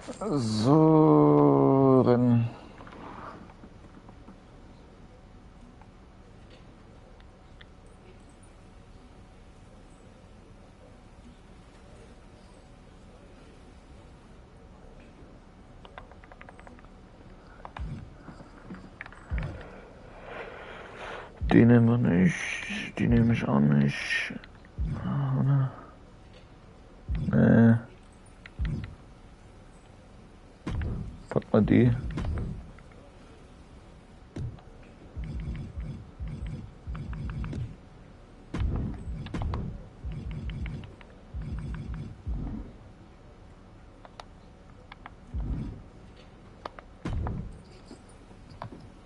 So, dann. Die nehmen wir nicht. Die nehme ich auch nicht. Oder? Nee. Pack mal die.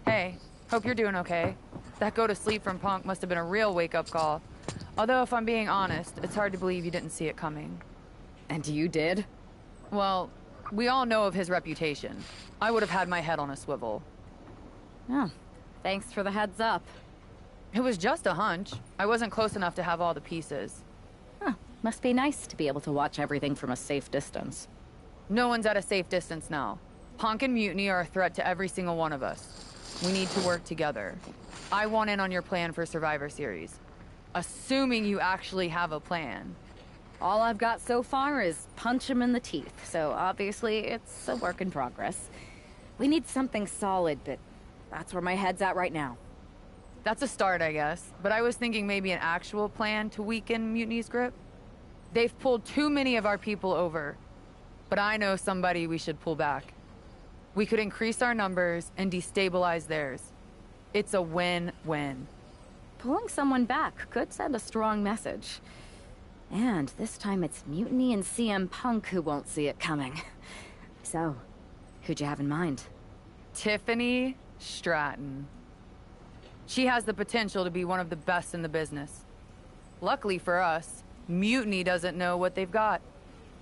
Hey, hope you're doing okay. That go to sleep from Punk must have been a real wake-up call. Although, if I'm being honest, it's hard to believe you didn't see it coming. And you did? Well, we all know of his reputation. I would have had my head on a swivel. Oh, thanks for the heads up. It was just a hunch. I wasn't close enough to have all the pieces. Huh, must be nice to be able to watch everything from a safe distance. No one's at a safe distance now. Punk and Mutiny are a threat to every single one of us. We need to work together. I want in on your plan for Survivor Series. Assuming you actually have a plan. All I've got so far is punch him in the teeth, so obviously it's a work in progress. We need something solid, but that's where my head's at right now. That's a start, I guess. But I was thinking maybe an actual plan to weaken Mutiny's grip. They've pulled too many of our people over. But I know somebody we should pull back. We could increase our numbers and destabilize theirs. It's a win-win. Pulling someone back could send a strong message. And this time it's Mutiny and CM Punk who won't see it coming. So, who'd you have in mind? Tiffany Stratton. She has the potential to be one of the best in the business. Luckily for us, Mutiny doesn't know what they've got.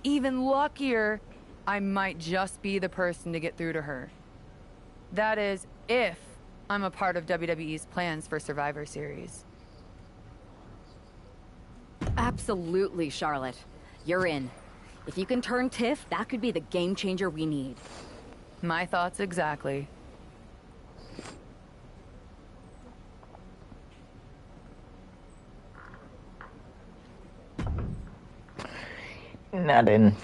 Even luckier, I might just be the person to get through to her. That is, if I'm a part of WWE's plans for Survivor Series. Absolutely, Charlotte. You're in. If you can turn Tiff, that could be the game changer we need. My thoughts exactly. Na denn.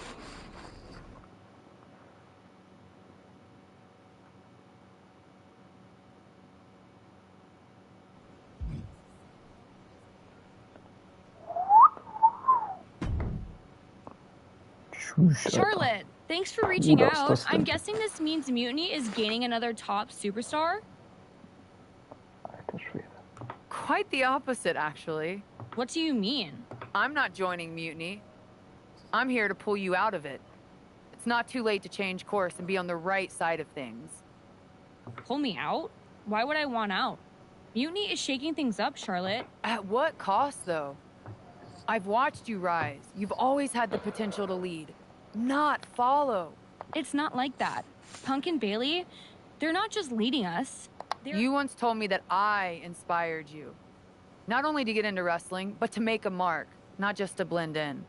Charlotte, thanks for reaching out. I'm guessing this means Mutiny is gaining another top superstar? Quite the opposite, actually. What do you mean? I'm not joining Mutiny. I'm here to pull you out of it. It's not too late to change course and be on the right side of things. Pull me out? Why would I want out? Mutiny is shaking things up, Charlotte. At what cost, though? I've watched you rise. You've always had the potential to lead, not follow. It's not like that. Punk and Bailey, they're not just leading us. You once told me that I inspired you. Not only to get into wrestling, but to make a mark, not just to blend in.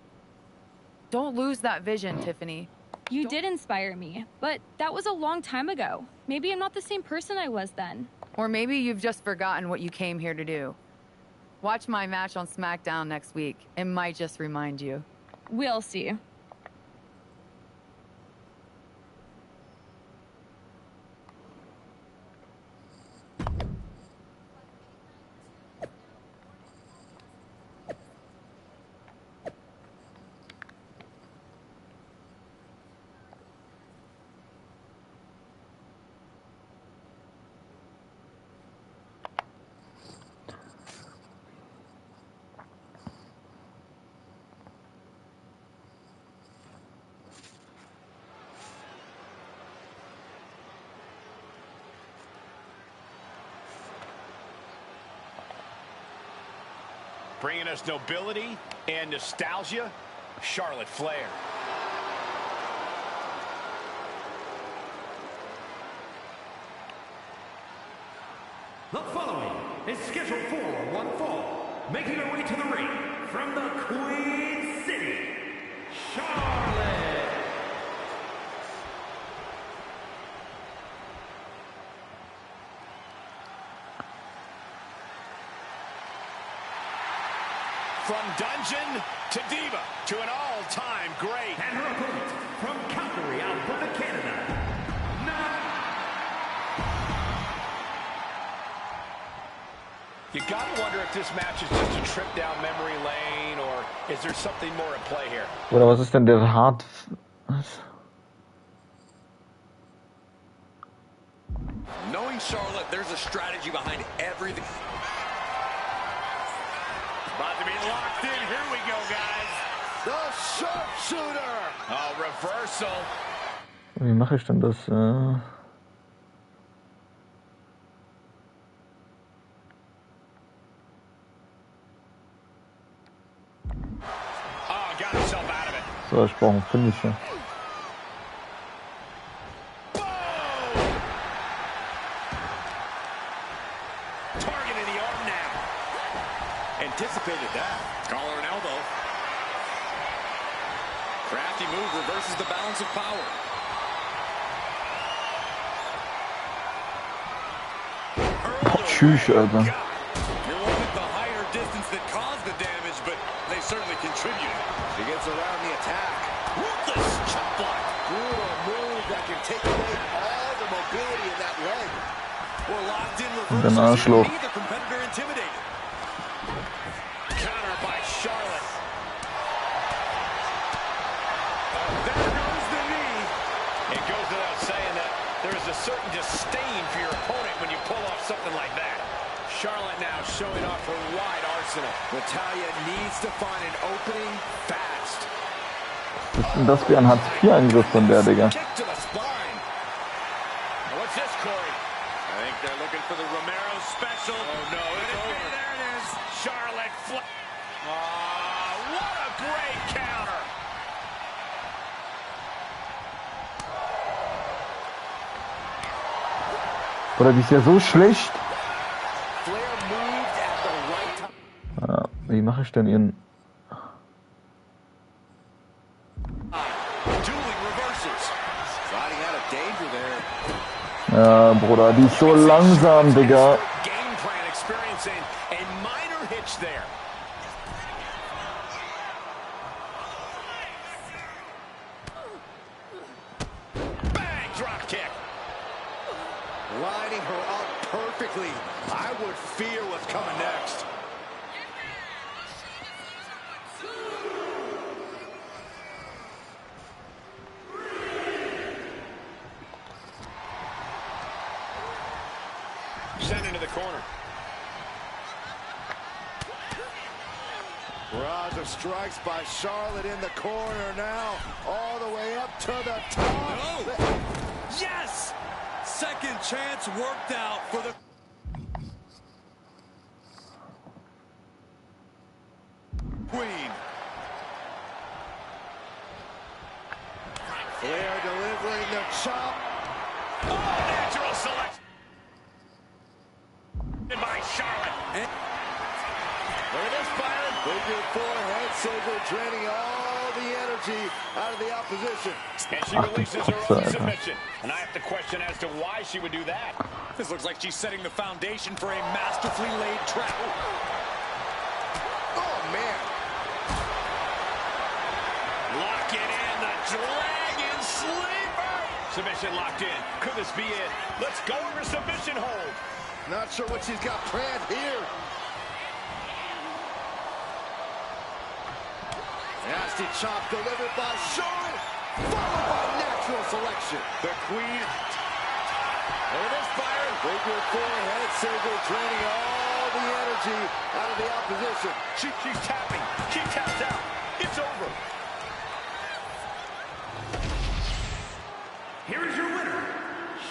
Don't lose that vision, Tiffany. You did inspire me, but that was a long time ago. Maybe I'm not the same person I was then. Or maybe you've just forgotten what you came here to do. Watch my match on SmackDown next week. It might just remind you. We'll see. Bringing us nobility and nostalgia, Charlotte Flair. The following is scheduled for one fall, making her way to the ring from the Queen City, Charlotte. From dungeon to diva to an all-time great. And her opponent from Calgary, Alberta, Canada. You gotta wonder if this match is just a trip down memory lane, or is there something more at play here? Oder was ist denn der Hart? Was? Knowing Charlotte, there's a strategy behind everything. About to be locked in. Here we go, guys. The sharpshooter. Oh, reversal. Wie mache ich denn das? Oh, got himself out of it. So, ich brauche einen Finisher. Targeting the arm now. Anticipated that. Collar and elbow. Crafty move reverses the balance of power. Tschüss, Alter. It wasn't the higher distance that caused the damage, but they certainly contributed. She gets around the attack. Ruthless chop block. Brutal move that can take away all the mobility in that leg. We're locked in Den Arschloch. Neither competitor intimidated. Counter by Charlotte. There goes the knee. It goes without saying that there is a certain disdain for your opponent when you pull off something like that. Charlotte now showing off her wide arsenal. Natalya needs to find an opening fast. Was ist denn das für ein Hartz-IV-Angriff von der, Digga? Kick to the spine. What's this, Corey? I think they're looking for the Romero special. Oh, no, it's over. There it is. Charlotte what a great counter. Oder die ist ja so schlecht. Flair moved at the right time. Ja, wie mache ich denn ihren... Dueling reversals. Sliding out of danger there. Ja, Bruder, die ist so langsam, Digga. Game plan experiencing a minor hitch there. Bang, drop kick. Lining her up perfectly. I would fear what's coming next. Sent into the corner. Barrage of strikes by Charlotte in the corner now. All the way up to the top. No. Yes! Second chance worked out for the... Queen. Flair delivering the chop. Oh, natural selection by Charlotte. Look at this, Byron. Figure four head scissor, draining all the energy out of the opposition. And she releases her own submission. And I have to question as to why she would do that. This looks like she's setting the foundation for a masterfully laid trap. Oh, man. Lock it in, the Dragon Sleeper. Submission locked in. Could this be it? Let's go over submission hold. Not sure what she's got planned here. Nasty chop delivered by Charlotte, followed by natural selection. The Queen. Look at this, Byron. Figure four head scissor, draining all the energy out of the opposition. She's tapping. She taps out. It's over. Here is your winner,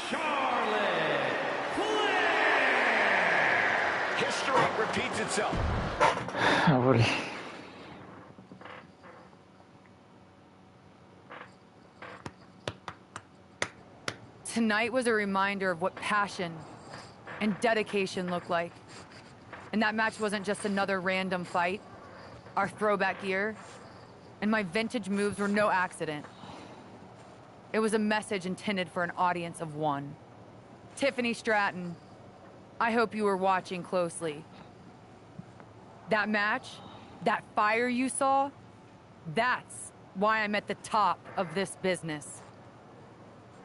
Charlotte Flair. History repeats itself. Jawohl. Tonight was a reminder of what passion and dedication look like. And that match wasn't just another random fight. Our throwback gear and my vintage moves were no accident. It was a message intended for an audience of one. Tiffany Stratton, I hope you were watching closely. That match, That fire you saw, that's why I'm at the top of this business.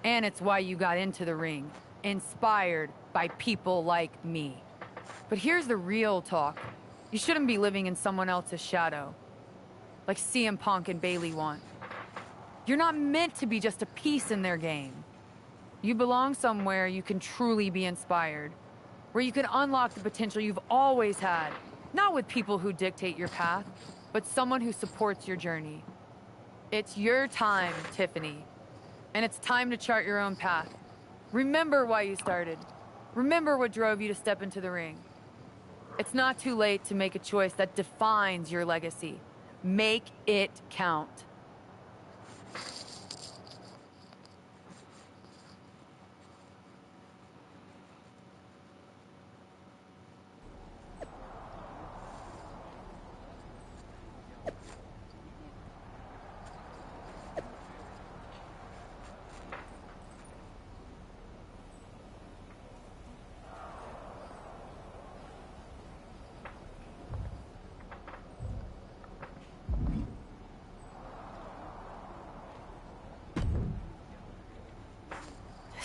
And it's why you got into the ring, inspired by people like me. But here's the real talk. You shouldn't be living in someone else's shadow, like CM Punk and Bayley want. You're not meant to be just a piece in their game. You belong somewhere you can truly be inspired, where you can unlock the potential you've always had, not with people who dictate your path, but someone who supports your journey. It's your time, Tiffany, and it's time to chart your own path. Remember why you started. Remember what drove you to step into the ring. It's not too late to make a choice that defines your legacy. Make it count.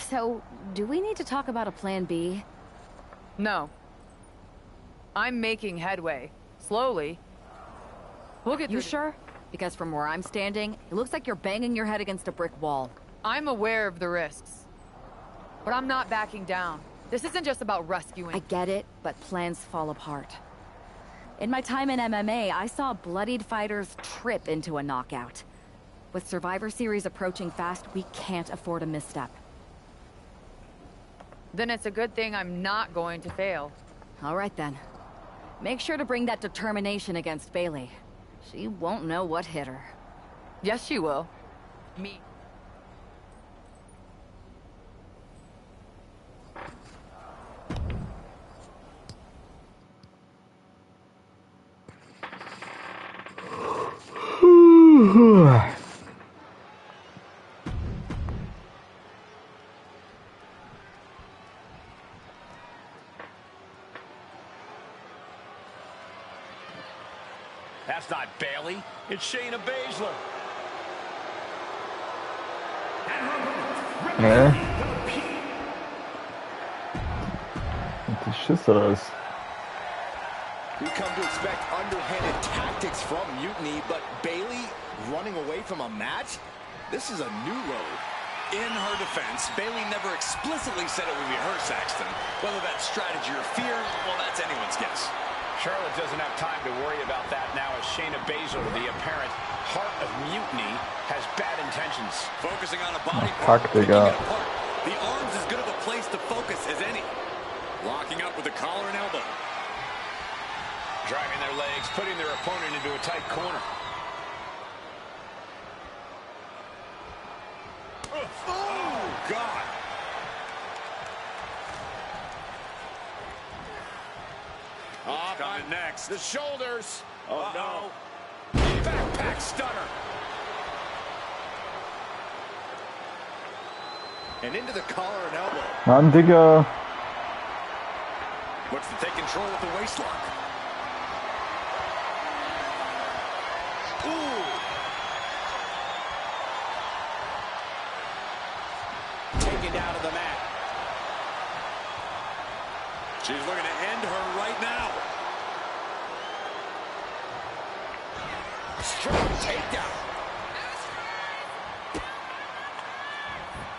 So, do we need to talk about a plan B? No. I'm making headway. Slowly. We'll get You through. sure? Because from where I'm standing, it looks like you're banging your head against a brick wall. I'm aware of the risks. But I'm not backing down. This isn't just about rescuing. I get it, but plans fall apart. In my time in MMA, I saw bloodied fighters trip into a knockout. With Survivor Series approaching fast, we can't afford a misstep. Then it's a good thing I'm not going to fail. All right then. Make sure to bring that determination against Bayley. She won't know what hit her. Yes, she will. Me. That's not Bayley. It's Shayna Baszler. Hä? Und die Schüsse raus. We come to expect underhanded tactics from Mutiny, but Bayley running away from a match? This is a new low. In her defense, Bayley never explicitly said it would be her, Saxton. Whether that's strategy or fear, well, that's anyone's guess. Charlotte doesn't have time to worry about that now as Shayna Baszler, the apparent heart of Mutiny, has bad intentions. Focusing on a body part, picking it apart. The arm's as good of a place to focus as any. Locking up with the collar and elbow. Driving their legs, putting their opponent into a tight corner. Oh, God. Coming next. The shoulders. Oh, no. Backpack stunner. And into the collar and elbow. Mann, Digga. Looks to take control with the waistlock. Ooh. Taken down to the mat. She's looking to end her right now. Strong takedown.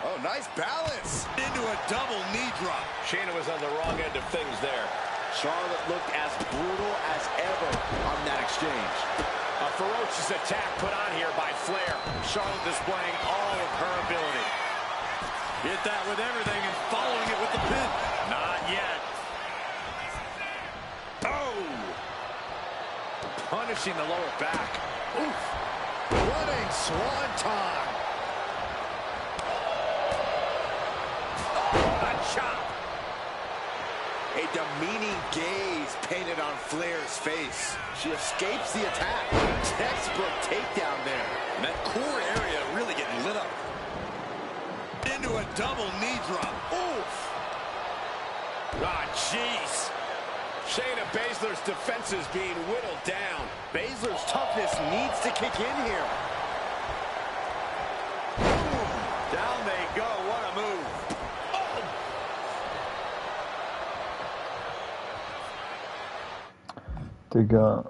Oh, nice balance. Into a double knee drop. Shayna was on the wrong end of things there. Charlotte looked as brutal as ever on that exchange. A ferocious attack put on here by Flair. Charlotte displaying all of her ability. Hit that with everything and following it with the pin. Not yet. Oh! Punishing the lower back. Oof. Running swanton. A chop. A demeaning gaze painted on Flair's face. She escapes the attack. Textbook takedown there. And that core area really getting lit up. Into a double knee drop. Oof. Ah, jeez. Shayna Baszler's defense is being whittled down. Baszler's toughness needs to kick in here. Boom. Down they go. What a move. Digga.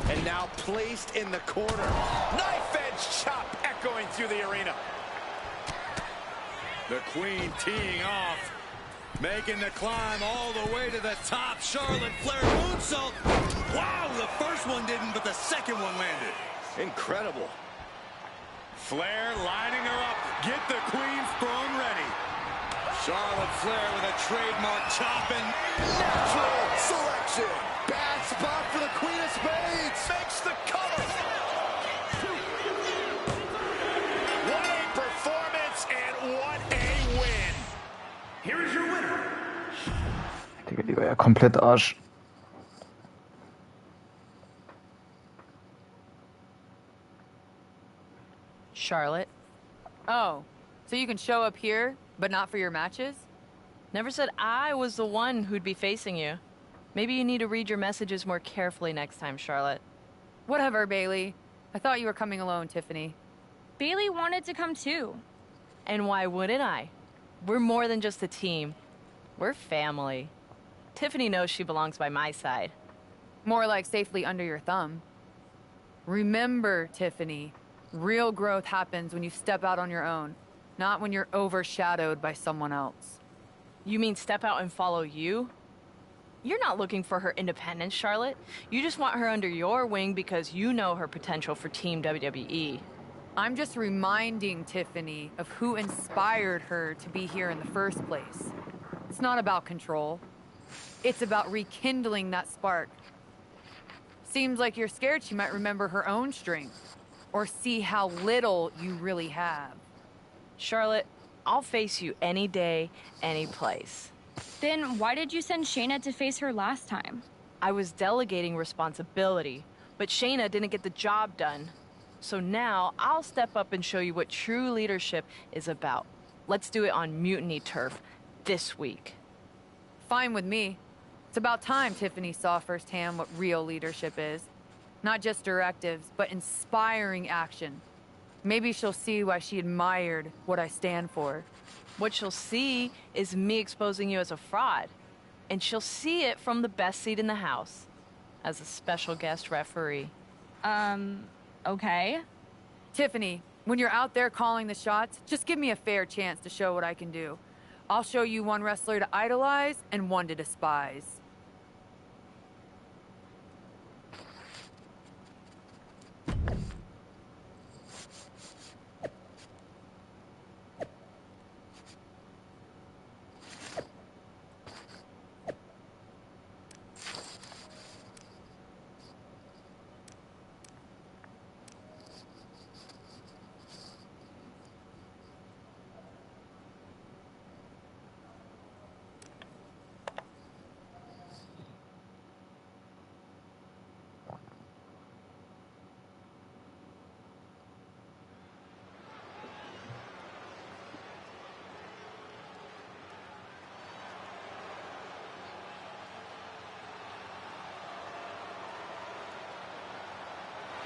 And now placed in the corner. Knife edge chop echoing through the arena. The Queen teeing off. Making the climb all the way to the top. Charlotte Flair moonsault. Wow, the first one didn't, but the second one landed. Incredible. Flair lining her up. Get the Queen's throne ready. Charlotte Flair with a trademark chop and Natural selection. Bad spot for the Queen of Spades. Makes the cover. What a performance and what a win. here is your winner. Digga, die war ja komplett Arsch. Charlotte. Oh, so you can show up here, but not for your matches? Never said I was the one who'd be facing you. Maybe you need to read your messages more carefully next time, Charlotte. Whatever, Bailey. I thought you were coming alone, Tiffany. Bailey wanted to come too. And why wouldn't I? We're more than just a team. We're family. Tiffany knows she belongs by my side. More like safely under your thumb. Remember, Tiffany, real growth happens when you step out on your own, not when you're overshadowed by someone else. You mean step out and follow you? You're not looking for her independence, Charlotte. You just want her under your wing because you know her potential for Team WWE. I'm just reminding Tiffany of who inspired her to be here in the first place. It's not about control. It's about rekindling that spark. Seems like you're scared she might remember her own strength, or see how little you really have. Charlotte, I'll face you any day, any place. Then why did you send Shayna to face her last time? I was delegating responsibility, but Shayna didn't get the job done. So now I'll step up and show you what true leadership is about. Let's do it on Mutiny Turf this week. Fine with me. It's about time Tiffany saw firsthand what real leadership is. Not just directives, but inspiring action. Maybe she'll see why she admired what I stand for. What she'll see is me exposing you as a fraud. And she'll see it from the best seat in the house, as a special guest referee. Okay. Tiffany, when you're out there calling the shots, just give me a fair chance to show what I can do. I'll show you one wrestler to idolize and one to despise.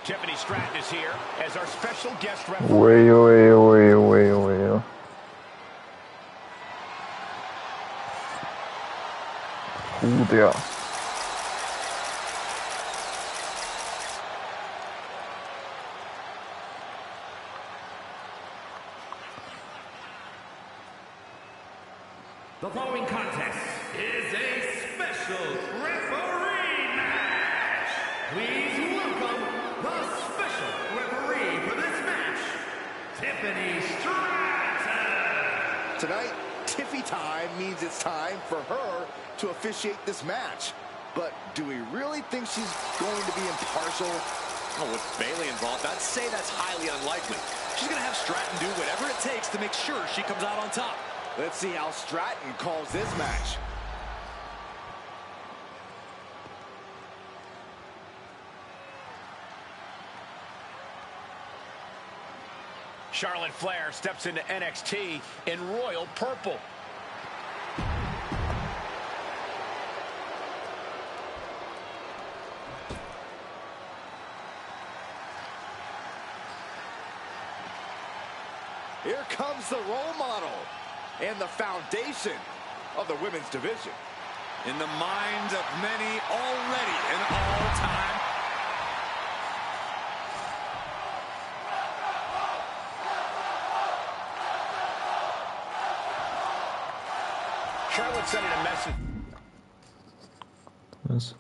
Tiffany Stratton is here as our special guest referee. Ui. Der. The following contest is a special referee match. Please welcome the special referee for this match, Tiffany Stratton. Tonight, Tiffy time means it's time for her to officiate this match. But do we really think she's going to be impartial? Oh, with Bailey involved, I'd say that's highly unlikely. She's going to have Stratton do whatever it takes to make sure she comes out on top. Let's see how Stratton calls this match. Charlotte Flair steps into NXT in royal purple. here comes the role model and the foundation of the women's division. In the minds of many, already an all-time. Charlotte sending a message. Was?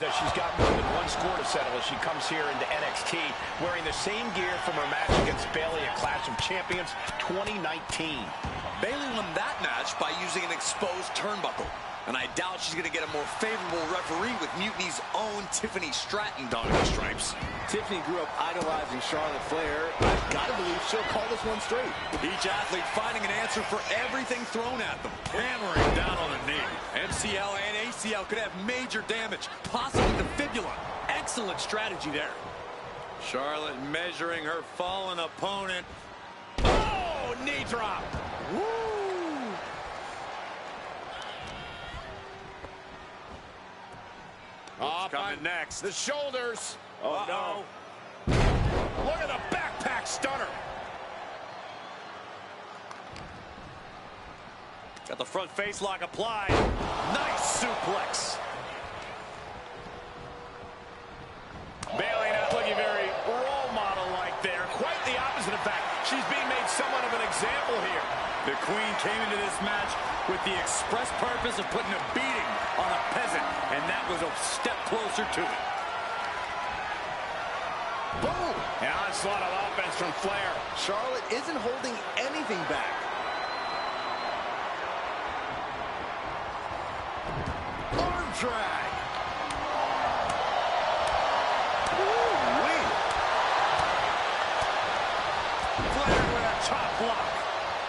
That she's got more than one score to settle as she comes here into NXT wearing the same gear from her match against Bayley at Clash of Champions 2019. Bayley won that match by using an exposed turnbuckle. And I doubt she's going to get a more favorable referee with Mutiny's own Tiffany Stratton donning the stripes. Tiffany grew up idolizing Charlotte Flair. I've got to believe she'll call this one straight. Each athlete finding an answer for everything thrown at them. Hammering down on the knee. MCL and ACL could have major damage, possibly the fibula. Excellent strategy there. Charlotte measuring her fallen opponent. Oh, knee drop. Woo! What's coming next? The shoulders. Oh, no. Look at the backpack stunner. Got the front face lock applied. Nice suplex. Bayley not looking very role model-like there. Quite the opposite, in fact. She's being made somewhat of an example here. The Queen came into this match with the express purpose of putting a beating on a peasant, and that was a step closer to it. Boom! An onslaught of offense from Flair. Charlotte isn't holding anything back. Arm drag. Woo-wee. Flair with a top block.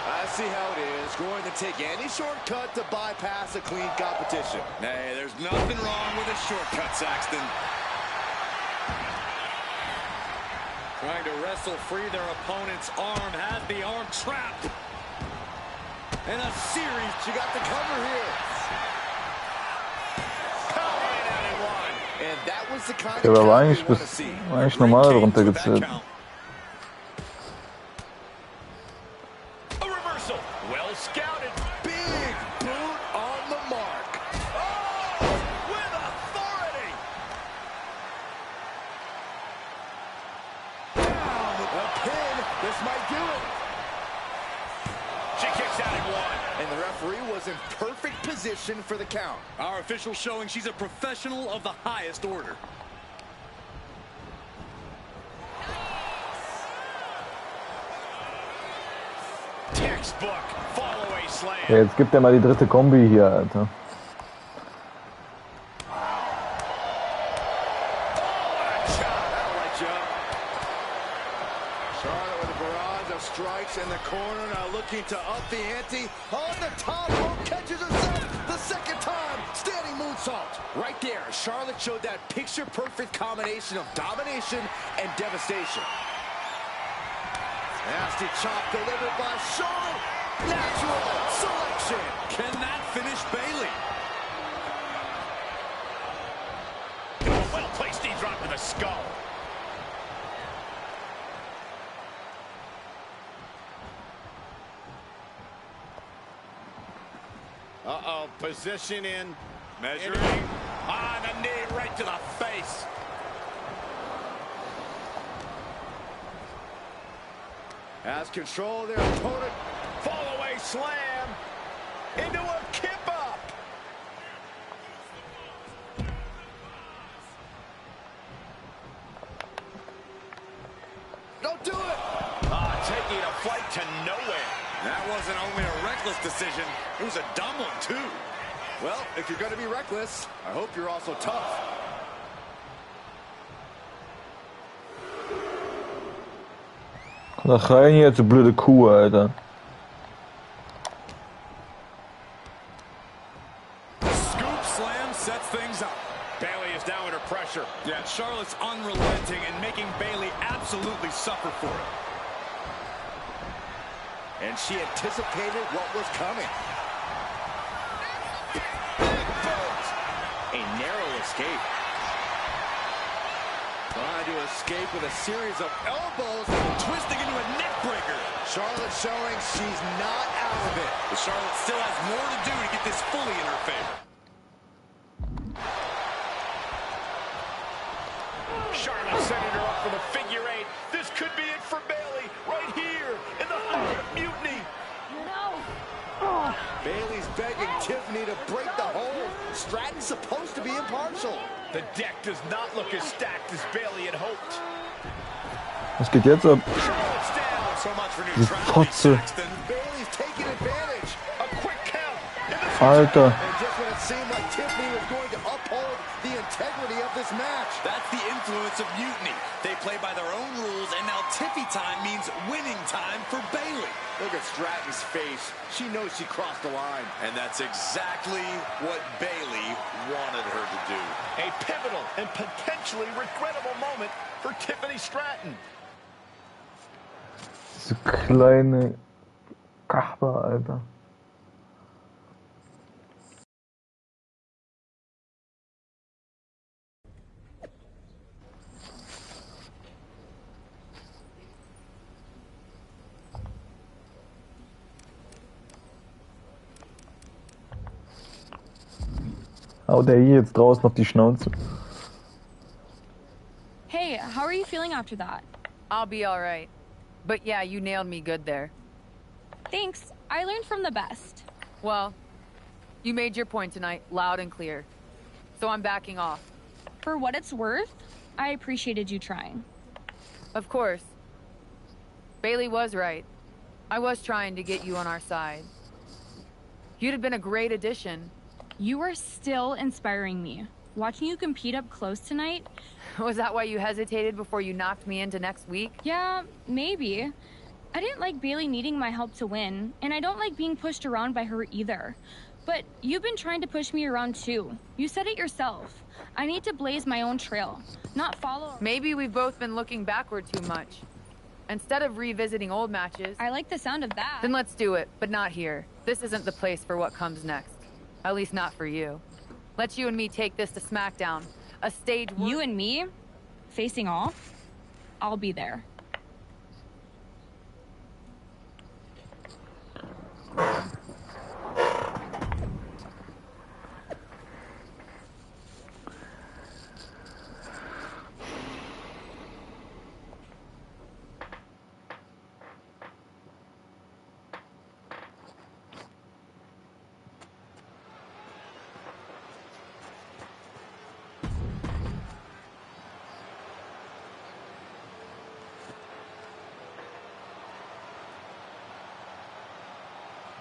I see how it is. Going to take any shortcut to bypass a clean competition. Hey, there's nothing wrong with a shortcut, Saxton. Trying to wrestle free their opponent's arm, has the arm trapped. And a series. She got the cover here. And that was the kind Der of war count eigentlich, we want to see. war eigentlich normal runtergezählt. A reversal. Well scouted. Big boot on the mark. Oh, with authority. Down. A pin. This might do it. She kicks out at one. And the referee was in perfect position for the count. Our official showing she's a professional of the highest order. Textbook fall-away slam. Ja, jetzt gibt er mal die dritte Kombi hier, Alter. Strikes in the corner, now looking to up the ante. On the top rope, catches herself the second time. Standing moonsault. Right there, Charlotte showed that picture-perfect combination of domination and devastation. Nasty chop delivered by Charlotte. Natural selection. Can that finish Bayley? Well-placed knee drop to the skull. Uh-oh, position in. Measuring. On the knee, right to the face. Has control of their opponent. Fall-away slam. Into a kip-up. Don't do it. A taking a flight to nowhere. That wasn't only a reckless decision, it was a dumb one, too. Well, if you're going to be reckless, I hope you're also tough. Da rein jetzt, du blöde Kuh, Alter. Scoop slam sets things up. Bayley is now under pressure. Yeah, Charlotte's unrelenting and making Bayley absolutely suffer for it. And she anticipated what was coming. A narrow escape. Trying to escape with a series of elbows. Twisting into a neck breaker. Charlotte showing she's not out of it. But Charlotte still has more to do to get this fully in her favor. Charlotte setting her up for the figure eight. This could be it for Bayley right here in the heart of mutiny. Bayley's begging Tiffany to break the hold. Stratton's supposed to be impartial. The deck does not look as stacked as Bayley had hoped. Was geht jetzt ab? Charlotte's down. So much for Die neutrality, Fotze. Saxton. Bayley's taking advantage. A quick count. And this Alter. And just when it seemed like Tiffany was going to uphold the integrity of this match. That's the influence of mutiny. They play by their own rules, and now Tiffy time means winning time for Bayley. Look at Stratton's face. She knows she crossed the line. And that's exactly what Bayley wanted her to do. a pivotal and potentially regrettable moment for Tiffany Stratton. Diese kleine Kachper, Alter. Haut der hier jetzt draußen auf die Schnauze. Hey, how are you feeling after that? I'll be all right. But yeah, you nailed me good there. Thanks. I learned from the best. Well, you made your point tonight, loud and clear. So I'm backing off. For what it's worth, I appreciated you trying. Of course. Bayley was right. I was trying to get you on our side. You'd have been a great addition. You are still inspiring me. Watching you compete up close tonight... Was that why you hesitated before you knocked me into next week? Yeah, maybe. I didn't like Bayley needing my help to win, and I don't like being pushed around by her either. But you've been trying to push me around too. You said it yourself. I need to blaze my own trail, not follow... Maybe we've both been looking backward too much. Instead of revisiting old matches... I like the sound of that. Then let's do it, but not here. This isn't the place for what comes next. At least not for you. Let's you and me take this to SmackDown. A stage... You and me? Facing off? I'll be there.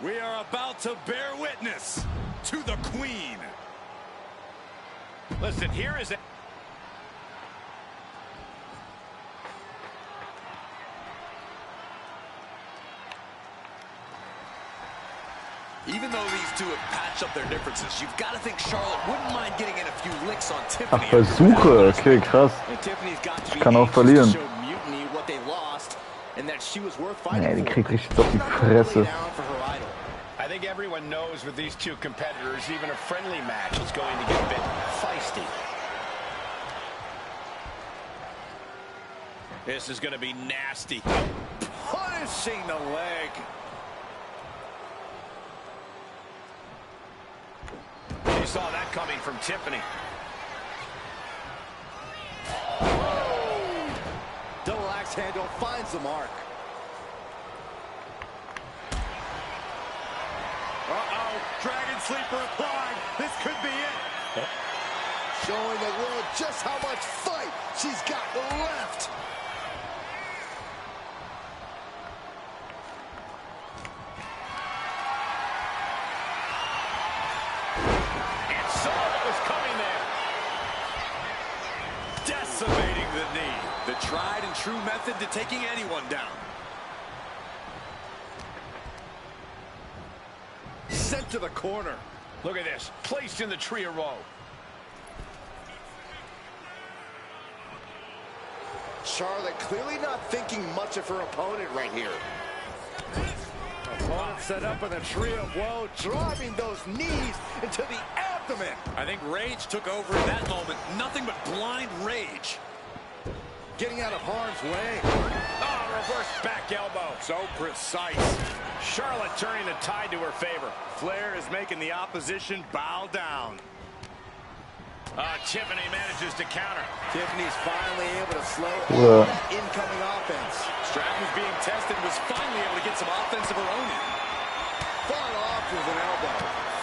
We are about to bear witness to the Queen. Listen, here is it. Even though these two have patched up their differences, you've got to think Charlotte wouldn't mind getting in a few licks on Ach, Tiffany. Versuche. Okay, krass. Ich kann auch verlieren. Nee, die kriegt richtig auf die Fresse. I think everyone knows with these two competitors, even a friendly match is going to get a bit feisty. This is going to be nasty. Punishing the leg. You saw that coming from Tiffany. Double axe handle finds the mark. Uh-oh, Dragon Sleeper applied. This could be it. Showing the world just how much fight she's got left. the knee. The tried and true method to taking anyone down. Sent to the corner. Look at this. Placed in the tree of woe. Charlotte clearly not thinking much of her opponent right here. Opponent set up in a tree of woe, driving those knees into the abdomen. I think rage took over in that moment. Nothing but blind rage. Getting out of harm's way. Oh, reverse back elbow. So precise. Charlotte turning the tide to her favor. Flair is making the opposition bow down. Tiffany manages to counter. Tiffany's finally able to slow Cool. that incoming offense. Stratton's being tested and was finally able to get some offense of her own in. Fought off with an elbow.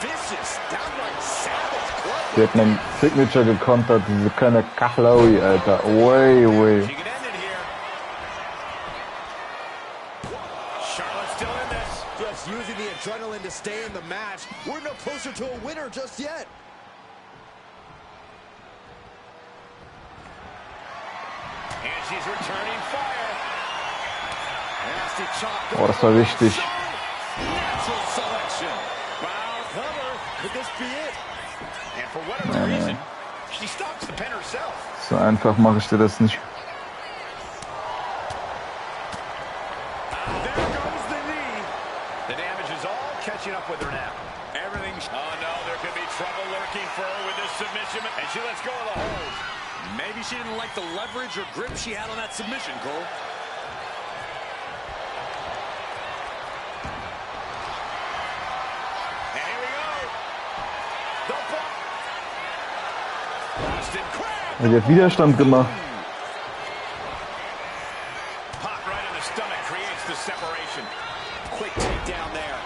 Vicious, downright savage club. Die hat meinen Signature gekontert, diese kleine Kachlaui, Alter. Way. She can end it here. Charlotte's still in this. Just using the adrenaline to stay in the match. We're no closer to a winner just yet. And she's returning fire. Nasty chop. Oh, das war wichtig. Natural selection. Wow, cover. Could this be it? And for whatever reason, she stops the pin herself. So einfach mache ich dir das nicht. There goes the knee. The damage is all catching up with her now. Everything's... Oh, no, there could be trouble lurking for her with this submission. And she lets go of the hold. Maybe she didn't like the leverage or grip she had on that submission, Cole. And here we go. The bump. Boston Crab. Die hat Widerstand gemacht. Pop right in the stomach creates the separation. Quick takedown there.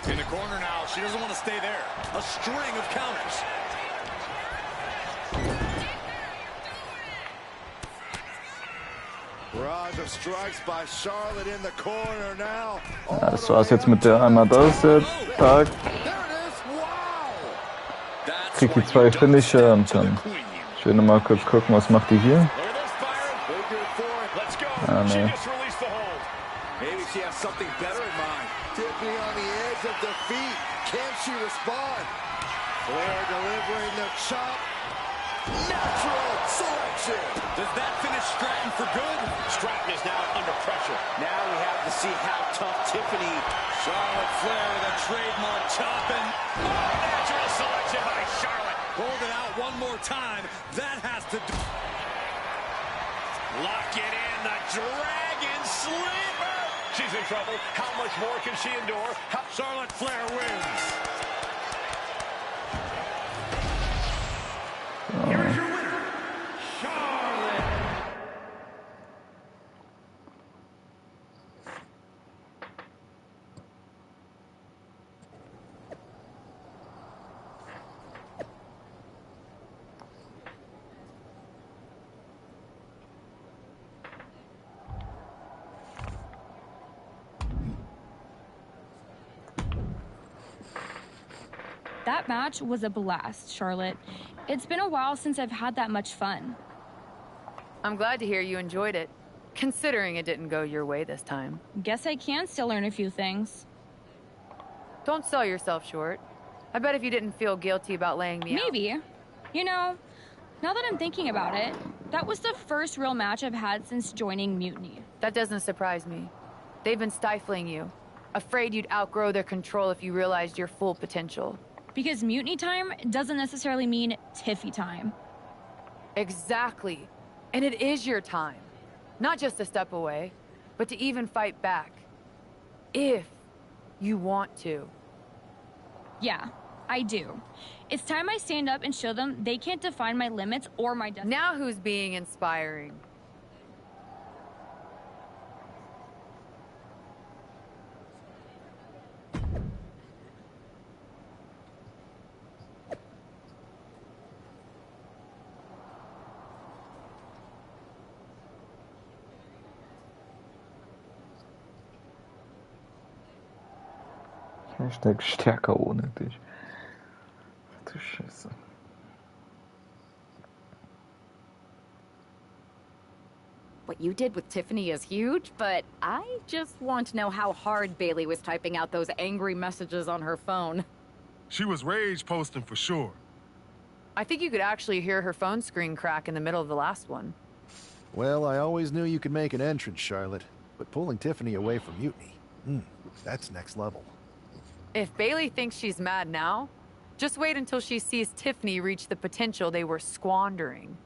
In the corner now. She doesn't want to stay there. A string of counters. Barrage of strikes by Charlotte in the corner now. Ja, das war's jetzt mit der einmal das jetzt. Tag. There it is. Wow. That's Krieg die why zwei you don't Finisher step und to the dann. queen. Ich will nochmal kurz gucken, was macht die hier. Look at this, Byron. They're good for it. Let's go. Ah, She nee. just released the hold. Maybe she has something better in mind. Tiffany on the edge of defeat. Can she respond? Flair delivering the chop. Natural selection. Does that finish Stratton for good? Stratton is now under pressure. Now we have to see how tough Tiffany. Charlotte Flair with a trademark chop and Natural selection by Charlotte. hold it out one more time. That has to do. Lock it in. The Dragon Sleeper. She's in trouble. How much more can she endure? Charlotte Flair wins. Here is your winner, Charlotte. That match was a blast, Charlotte. It's been a while since I've had that much fun. I'm glad to hear you enjoyed it, considering it didn't go your way this time. Guess I can still learn a few things. Don't sell yourself short. I bet if you didn't feel guilty about laying me out... Maybe. You know, now that I'm thinking about it, that was the first real match I've had since joining Mutiny. That doesn't surprise me. They've been stifling you, afraid you'd outgrow their control if you realized your full potential. Because Mutiny time doesn't necessarily mean Tiffy time. Exactly. And it is your time. Not just a step away, but to even fight back. If you want to. Yeah, I do. It's time I stand up and show them they can't define my limits or my destiny. Now who's being inspiring? Hashtag stärker ohne dich. Du Scheiße. What you did with Tiffany is huge, but I just want to know how hard Bailey was typing out those angry messages on her phone. She was rage posting for sure. I think you could actually hear her phone screen crack in the middle of the last one. Well, I always knew you could make an entrance, Charlotte. But pulling Tiffany away from Mutiny, that's next level. If Bailey thinks she's mad now, just wait until she sees Tiffany reach the potential they were squandering.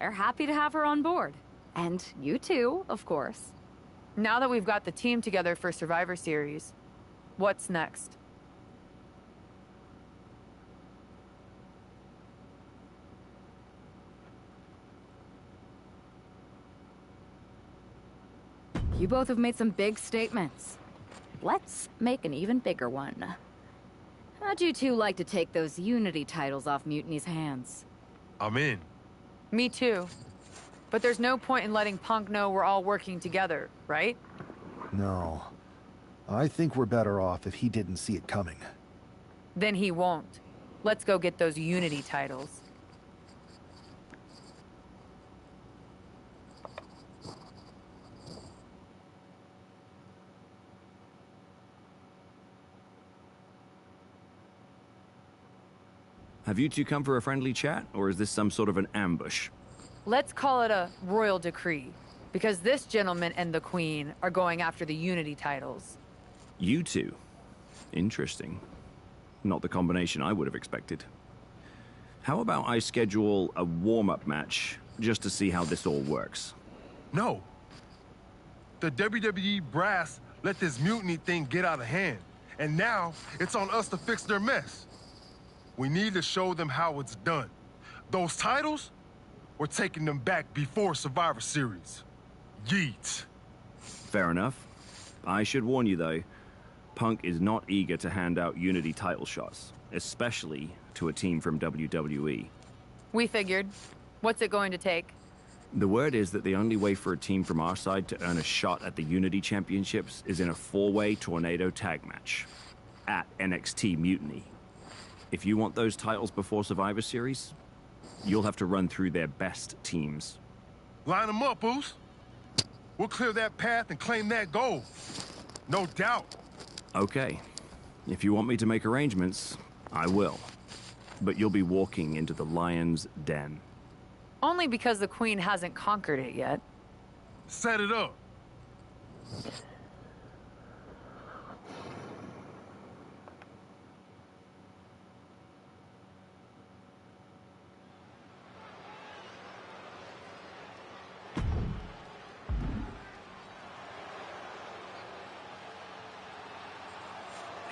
We're happy to have her on board. And you too, of course. Now that we've got the team together for Survivor Series, what's next? You both have made some big statements. Let's make an even bigger one. How'd you two like to take those Unity titles off Mutiny's hands? I'm in. Me too. But there's no point in letting Punk know we're all working together, right? No. I think we're better off if he didn't see it coming. Then he won't. Let's go get those Unity titles. Have you two come for a friendly chat, or is this some sort of an ambush? Let's call it a royal decree, because this gentleman and the Queen are going after the Unity titles. You two? Interesting. Not the combination I would have expected. How about I schedule a warm-up match, just to see how this all works? No. The WWE brass let this mutiny thing get out of hand, and now it's on us to fix their mess. We need to show them how it's done. Those titles, we're taking them back before Survivor Series. Yeet. Fair enough. I should warn you, though, Punk is not eager to hand out Unity title shots, especially to a team from WWE. We figured. What's it going to take? The word is that the only way for a team from our side to earn a shot at the Unity Championships is in a four-way tornado tag match at NXT Mutiny. If you want those titles before Survivor Series, you'll have to run through their best teams. Line them up, Boos. We'll clear that path and claim that gold. No doubt. Okay. If you want me to make arrangements, I will. But you'll be walking into the lion's den. Only because the Queen hasn't conquered it yet. Set it up.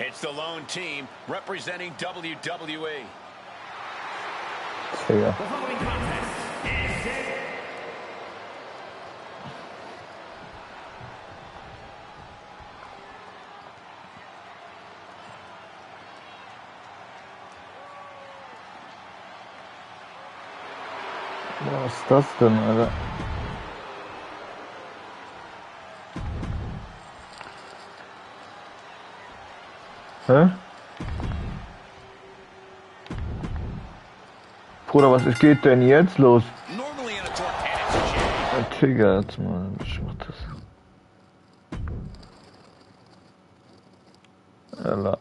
It's the lone team representing WWE. See ya. The following contest is Was ist das denn, Alter? Hä? Bruder, was geht denn jetzt los? Normally in a tornado, Digga, jetzt mal, ich mach das. Alter.